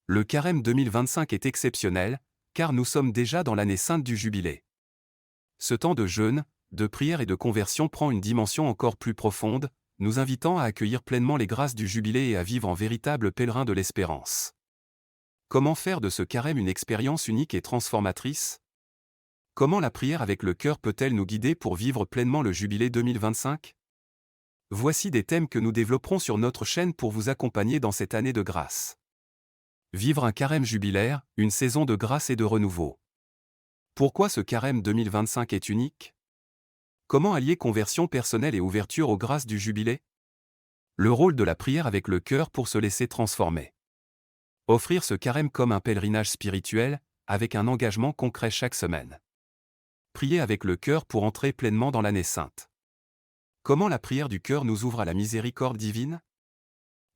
Le carême 2025 est exceptionnel, car nous sommes déjà dans l'année sainte du Jubilé. Ce temps de jeûne, de prière et de conversion prend une dimension encore plus profonde, nous invitant à accueillir pleinement les grâces du Jubilé et à vivre en véritable pèlerin de l'espérance. Comment faire de ce carême une expérience unique et transformatrice? Comment la prière avec le cœur peut-elle nous guider pour vivre pleinement le Jubilé 2025? Voici des thèmes que nous développerons sur notre chaîne pour vous accompagner dans cette année de grâce. Vivre un carême jubilaire, une saison de grâce et de renouveau. Pourquoi ce carême 2025 est unique? Comment allier conversion personnelle et ouverture aux grâces du Jubilé? Le rôle de la prière avec le cœur pour se laisser transformer. Offrir ce carême comme un pèlerinage spirituel, avec un engagement concret chaque semaine. Prier avec le cœur pour entrer pleinement dans l'année sainte. Comment la prière du cœur nous ouvre à la miséricorde divine?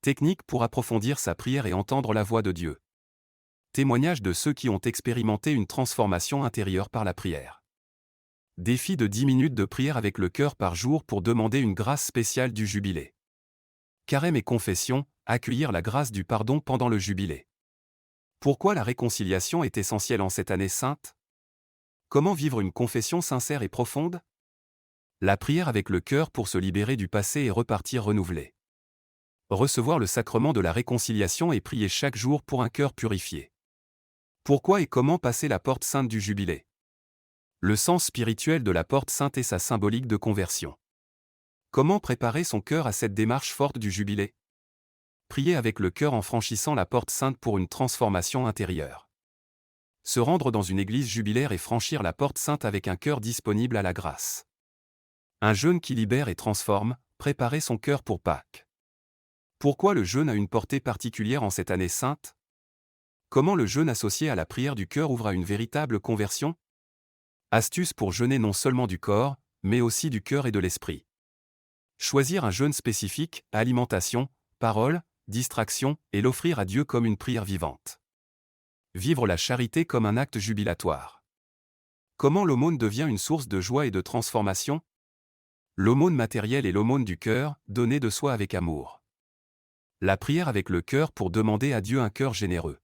Technique pour approfondir sa prière et entendre la voix de Dieu. Témoignage de ceux qui ont expérimenté une transformation intérieure par la prière. Défi de 10 minutes de prière avec le cœur par jour pour demander une grâce spéciale du Jubilé. Carême et confession, accueillir la grâce du pardon pendant le Jubilé. Pourquoi la réconciliation est essentielle en cette année sainte? Comment vivre une confession sincère et profonde? La prière avec le cœur pour se libérer du passé et repartir renouvelé. Recevoir le sacrement de la réconciliation et prier chaque jour pour un cœur purifié. Pourquoi et comment passer la porte sainte du Jubilé? Le sens spirituel de la porte sainte et sa symbolique de conversion. Comment préparer son cœur à cette démarche forte du Jubilé? Prier avec le cœur en franchissant la porte sainte pour une transformation intérieure. Se rendre dans une église jubilaire et franchir la porte sainte avec un cœur disponible à la grâce. Un jeûne qui libère et transforme, préparer son cœur pour Pâques. Pourquoi le jeûne a une portée particulière en cette année sainte? Comment le jeûne associé à la prière du cœur ouvre à une véritable conversion? Astuces pour jeûner non seulement du corps, mais aussi du cœur et de l'esprit. Choisir un jeûne spécifique, alimentation, parole, distraction, et l'offrir à Dieu comme une prière vivante. Vivre la charité comme un acte jubilatoire. Comment l'aumône devient une source de joie et de transformation? L'aumône matérielle et l'aumône du cœur, donner de soi avec amour. La prière avec le cœur pour demander à Dieu un cœur généreux.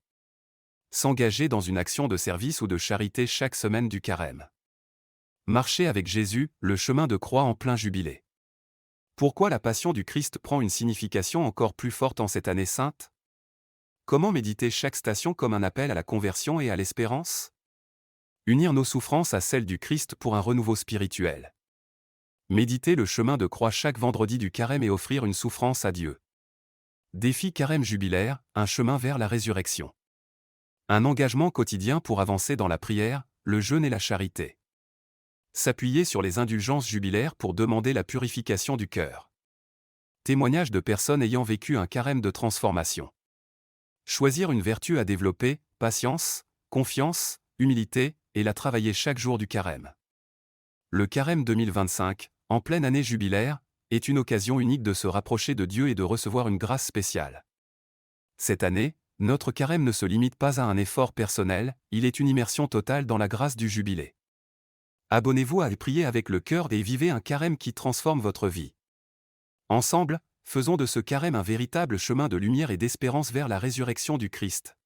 S'engager dans une action de service ou de charité chaque semaine du carême. Marcher avec Jésus, le chemin de croix en plein jubilé. Pourquoi la passion du Christ prend une signification encore plus forte en cette année sainte? Comment méditer chaque station comme un appel à la conversion et à l'espérance? Unir nos souffrances à celles du Christ pour un renouveau spirituel. Méditer le chemin de croix chaque vendredi du carême et offrir une souffrance à Dieu. Défi carême jubilaire, un chemin vers la résurrection. Un engagement quotidien pour avancer dans la prière, le jeûne et la charité. S'appuyer sur les indulgences jubilaires pour demander la purification du cœur. Témoignage de personnes ayant vécu un carême de transformation. Choisir une vertu à développer, patience, confiance, humilité, et la travailler chaque jour du carême. Le carême 2025, en pleine année jubilaire, est une occasion unique de se rapprocher de Dieu et de recevoir une grâce spéciale. Cette année, notre carême ne se limite pas à un effort personnel, il est une immersion totale dans la grâce du Jubilé. Abonnez-vous à prier avec le cœur et vivez un carême qui transforme votre vie. Ensemble, faisons de ce carême un véritable chemin de lumière et d'espérance vers la résurrection du Christ.